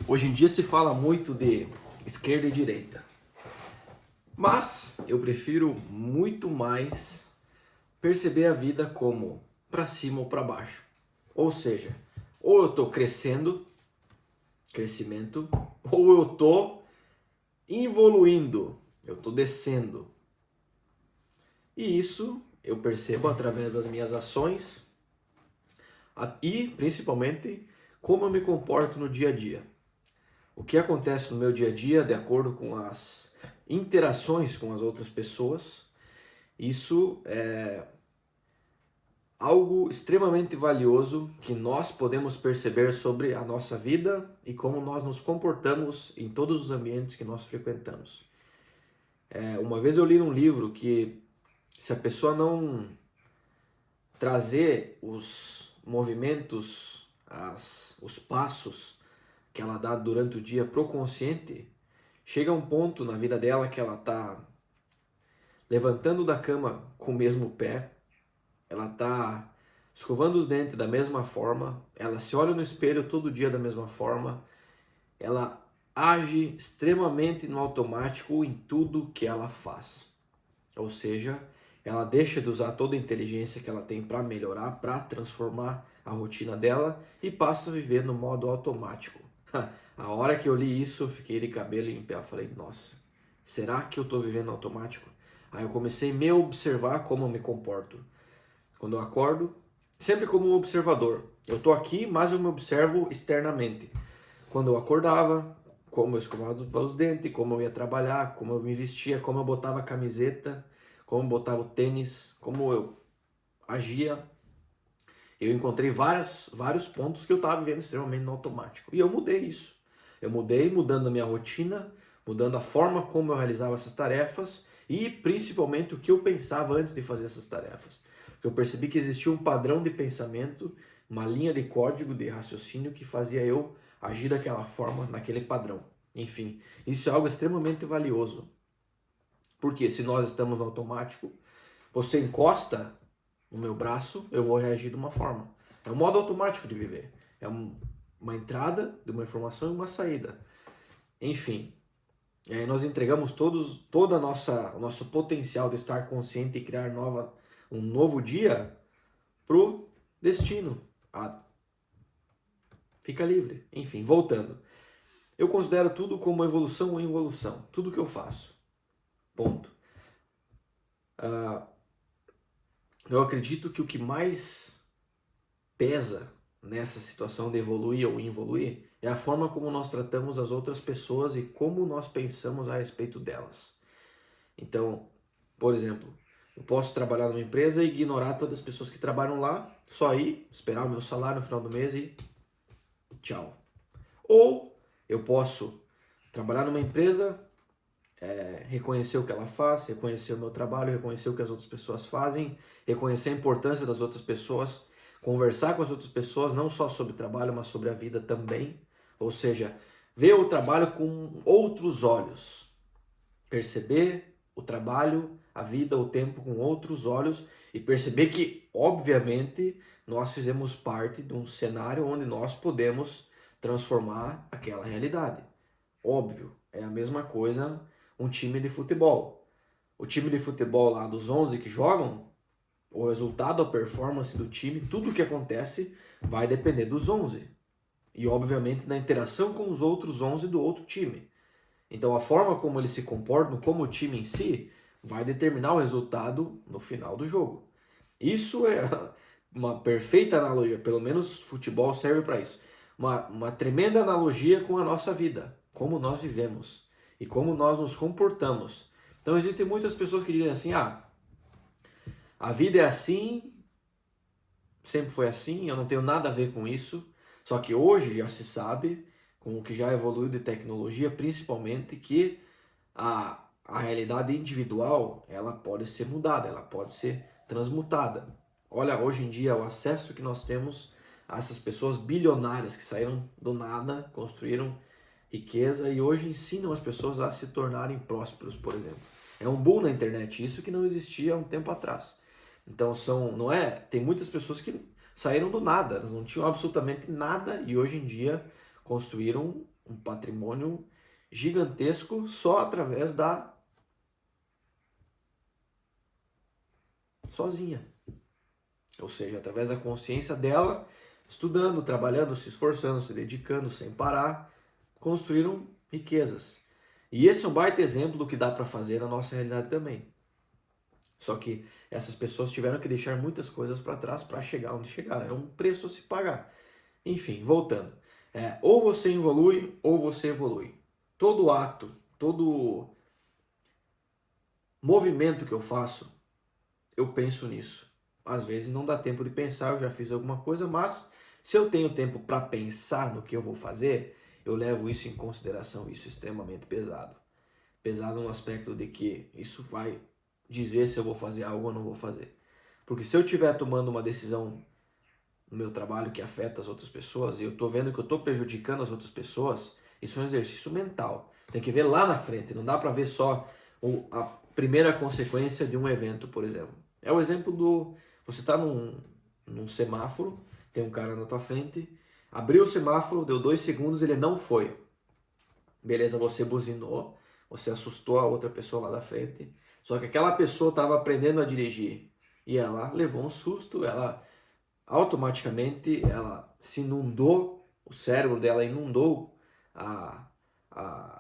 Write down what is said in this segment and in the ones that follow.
Hoje em dia se fala muito de esquerda e direita, mas eu prefiro muito mais perceber a vida como para cima ou para baixo. Ou seja, ou eu estou crescendo, crescimento, ou eu estou evoluindo, eu estou descendo. E isso eu percebo através das minhas ações e principalmente como eu me comporto no dia a dia. O que acontece no meu dia a dia, de acordo com as interações com as outras pessoas, isso é algo extremamente valioso que nós podemos perceber sobre a nossa vida e como nós nos comportamos em todos os ambientes que nós frequentamos. Uma vez eu li num livro que se a pessoa não trazer os movimentos, os passos que ela dá durante o dia pro consciente, chega um ponto na vida dela que ela tá levantando da cama com o mesmo pé, ela tá escovando os dentes da mesma forma, ela se olha no espelho todo dia da mesma forma, ela age extremamente no automático em tudo que ela faz. Ou seja, ela deixa de usar toda a inteligência que ela tem para melhorar, para transformar a rotina dela e passa a viver no modo automático. A hora que eu li isso, eu fiquei de cabelo em pé. Eu falei, nossa, será que eu estou vivendo automático? Aí eu comecei a me observar como eu me comporto. Quando eu acordo, sempre como um observador. Eu estou aqui, mas eu me observo externamente. Quando eu acordava, como eu escovava os dentes, como eu ia trabalhar, como eu me vestia, como eu botava a camiseta, como eu botava o tênis, como eu agia. Eu encontrei vários pontos que eu estava vivendo extremamente no automático. E eu mudei isso. Eu mudei mudando a minha rotina, mudando a forma como eu realizava essas tarefas e principalmente o que eu pensava antes de fazer essas tarefas. Porque eu percebi que existia um padrão de pensamento, uma linha de código de raciocínio que fazia eu agir daquela forma, naquele padrão. Enfim, isso é algo extremamente valioso. Porque se nós estamos no automático, você encosta no meu braço, eu vou reagir de uma forma. É um modo automático de viver. É uma entrada de uma informação e uma saída. Enfim, nós entregamos toda o nosso potencial de estar consciente e criar um novo dia pro destino. Fica livre. Enfim, voltando. Eu considero tudo como evolução ou involução. Tudo que eu faço. Ponto. Eu acredito que o que mais pesa nessa situação de evoluir ou involuir é a forma como nós tratamos as outras pessoas e como nós pensamos a respeito delas. Então, por exemplo, eu posso trabalhar numa empresa e ignorar todas as pessoas que trabalham lá, só ir, esperar o meu salário no final do mês e tchau. Ou eu posso trabalhar numa empresa, reconhecer o que ela faz, reconhecer o meu trabalho, reconhecer o que as outras pessoas fazem, reconhecer a importância das outras pessoas, conversar com as outras pessoas, não só sobre trabalho, mas sobre a vida também. Ou seja, ver o trabalho com outros olhos, perceber o trabalho, a vida, o tempo com outros olhos e perceber que, obviamente, nós fizemos parte de um cenário onde nós podemos transformar aquela realidade. Óbvio, é a mesma coisa um time de futebol. O time de futebol lá dos 11 que jogam, o resultado, a performance do time, tudo o que acontece vai depender dos 11. E obviamente da interação com os outros 11 do outro time. Então a forma como eles se comportam, como o time em si, vai determinar o resultado no final do jogo. Isso é uma perfeita analogia, pelo menos futebol serve para isso. Uma tremenda analogia com a nossa vida, como nós vivemos e como nós nos comportamos. Então existem muitas pessoas que dizem assim, a vida é assim, sempre foi assim, eu não tenho nada a ver com isso. Só que hoje já se sabe, com o que já evoluiu de tecnologia, principalmente, que a realidade individual ela pode ser mudada, ela pode ser transmutada. Olha, hoje em dia, o acesso que nós temos a essas pessoas bilionárias que saíram do nada, construíram riqueza e hoje ensinam as pessoas a se tornarem prósperos, por exemplo. É um boom na internet, isso que não existia há um tempo atrás. Então tem muitas pessoas que saíram do nada, elas não tinham absolutamente nada e hoje em dia construíram um patrimônio gigantesco só através da sozinha. Ou seja, através da consciência dela, estudando, trabalhando, se esforçando, se dedicando sem parar, construíram riquezas. E esse é um baita exemplo do que dá para fazer na nossa realidade também. Só que essas pessoas tiveram que deixar muitas coisas para trás para chegar onde chegaram. É um preço a se pagar. Enfim, voltando. Ou você evolui ou você evolui. Todo ato, todo movimento que eu faço, eu penso nisso. Às vezes não dá tempo de pensar, eu já fiz alguma coisa, mas se eu tenho tempo para pensar no que eu vou fazer, eu levo isso em consideração, isso é extremamente pesado. Pesado no aspecto de que isso vai dizer se eu vou fazer algo ou não vou fazer. Porque se eu estiver tomando uma decisão no meu trabalho que afeta as outras pessoas e eu estou vendo que eu estou prejudicando as outras pessoas, isso é um exercício mental. Tem que ver lá na frente, não dá para ver só a primeira consequência de um evento, por exemplo. É o exemplo do... Você está num semáforo, tem um cara na tua frente, abriu o semáforo, deu 2 segundos, ele não foi. Beleza, você buzinou, você assustou a outra pessoa lá da frente, só que aquela pessoa estava aprendendo a dirigir e ela levou um susto, ela automaticamente ela se inundou, o cérebro dela inundou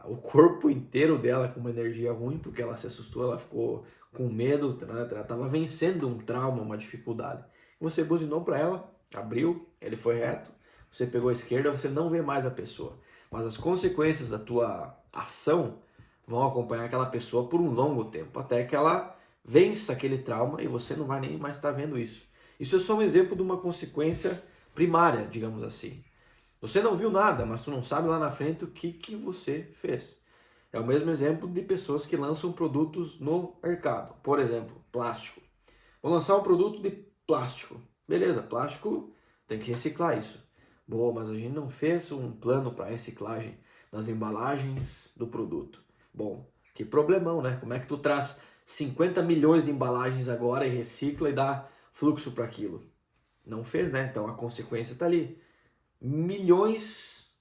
o corpo inteiro dela com uma energia ruim, porque ela se assustou, ela ficou com medo, ela estava vencendo um trauma, uma dificuldade. Você buzinou para ela, abriu, ele foi reto, você pegou a esquerda, você não vê mais a pessoa. Mas as consequências da tua ação vão acompanhar aquela pessoa por um longo tempo, até que ela vença aquele trauma e você não vai nem mais estar vendo isso. Isso é só um exemplo de uma consequência primária, digamos assim. Você não viu nada, mas tu não sabe lá na frente o que você fez. É o mesmo exemplo de pessoas que lançam produtos no mercado. Por exemplo, plástico. Vou lançar um produto de plástico. Beleza, plástico tem que reciclar isso. Boa, mas a gente não fez um plano para reciclagem das embalagens do produto. Bom, que problemão, né? Como é que tu traz 50 milhões de embalagens agora e recicla e dá fluxo para aquilo? Não fez, né? Então a consequência está ali. Milhões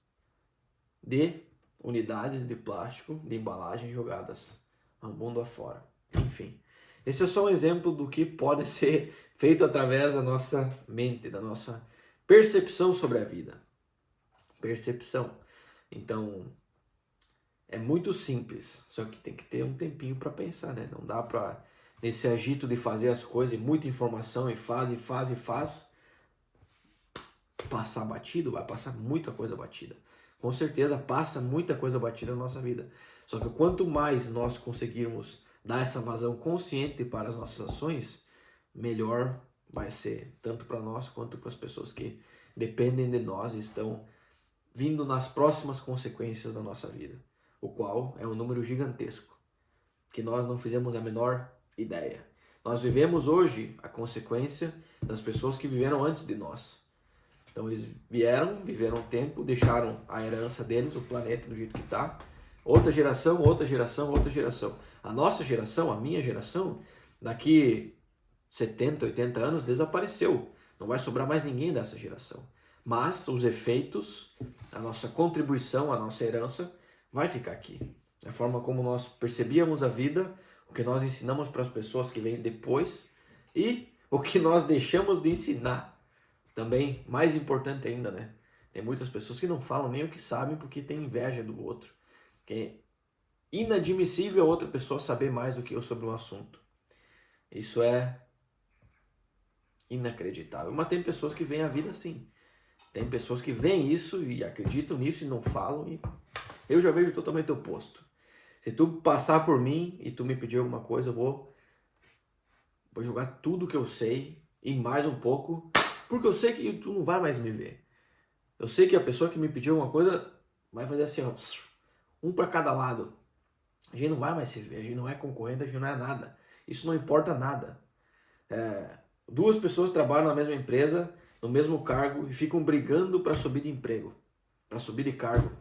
de unidades de plástico, de embalagem jogadas ao mundo afora. Enfim, esse é só um exemplo do que pode ser feito através da nossa mente, da nossa percepção sobre a vida. Percepção. Então, é muito simples, só que tem que ter um tempinho para pensar, né? Não dá para, nesse agito de fazer as coisas, muita informação e faz, passar batido, vai passar muita coisa batida. Com certeza passa muita coisa batida na nossa vida. Só que quanto mais nós conseguirmos dar essa vazão consciente para as nossas ações, melhor vai ser, tanto para nós quanto para as pessoas que dependem de nós e estão vindo nas próximas consequências da nossa vida, o qual é um número gigantesco, que nós não fizemos a menor ideia. Nós vivemos hoje a consequência das pessoas que viveram antes de nós. Então eles viveram um tempo, deixaram a herança deles, o planeta do jeito que está. Outra geração, outra geração, outra geração. A nossa geração, a minha geração, daqui 70, 80 anos desapareceu. Não vai sobrar mais ninguém dessa geração. Mas os efeitos, a nossa contribuição, a nossa herança vai ficar aqui. A forma como nós percebíamos a vida, o que nós ensinamos para as pessoas que vêm depois e o que nós deixamos de ensinar. Também, mais importante ainda, né? Tem muitas pessoas que não falam nem o que sabem porque tem inveja do outro. Que é inadmissível a outra pessoa saber mais do que eu sobre um assunto. Isso é inacreditável. Mas tem pessoas que veem a vida assim. Tem pessoas que veem isso e acreditam nisso e não falam. E eu já vejo totalmente o oposto. Se tu passar por mim e tu me pedir alguma coisa, eu vou jogar tudo que eu sei e mais um pouco, porque eu sei que tu não vai mais me ver. Eu sei que a pessoa que me pediu alguma coisa vai fazer assim, ó, um para cada lado. A gente não vai mais se ver, a gente não é concorrente, a gente não é nada. Isso não importa nada. Duas pessoas trabalham na mesma empresa, no mesmo cargo e ficam brigando para subir de emprego, para subir de cargo.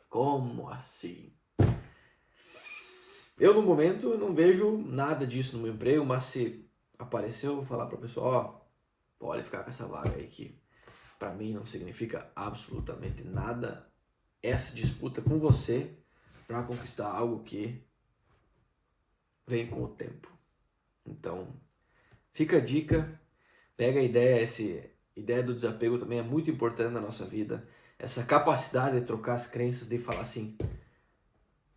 Como assim? Eu, no momento, não vejo nada disso no meu emprego, mas se aparecer, eu vou falar para o pessoal, ó, pode ficar com essa vaga aí que para mim não significa absolutamente nada essa disputa com você para conquistar algo que vem com o tempo. Então, fica a dica, pega a ideia, essa ideia do desapego também é muito importante na nossa vida. Essa capacidade de trocar as crenças, de falar assim,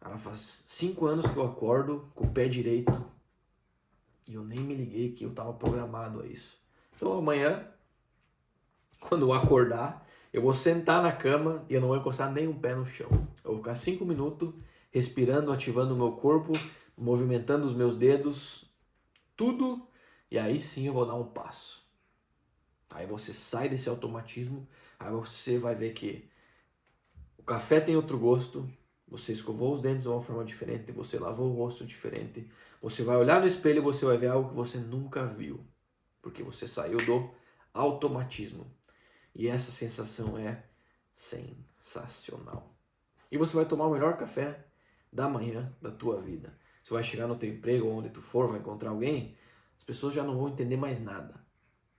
ela faz 5 anos que eu acordo com o pé direito e eu nem me liguei que eu estava programado a isso. Então amanhã, quando eu acordar, eu vou sentar na cama e eu não vou encostar nem um pé no chão. Eu vou ficar 5 minutos respirando, ativando o meu corpo, movimentando os meus dedos, tudo, e aí sim eu vou dar um passo. Aí você sai desse automatismo, aí você vai ver que o café tem outro gosto, você escovou os dentes de uma forma diferente, você lavou o rosto diferente, você vai olhar no espelho e você vai ver algo que você nunca viu, porque você saiu do automatismo. E essa sensação é sensacional. E você vai tomar o melhor café da manhã da tua vida. Você vai chegar no teu emprego, onde tu for, vai encontrar alguém, as pessoas já não vão entender mais nada.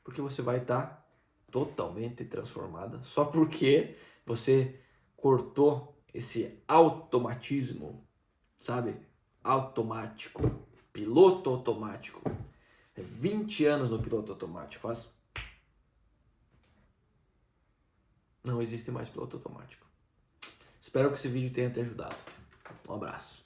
Porque você vai estar totalmente transformada só porque você cortou esse automatismo, sabe? Automático, piloto automático. 20 anos no piloto automático, não existe mais piloto automático. Espero que esse vídeo tenha te ajudado. Um abraço.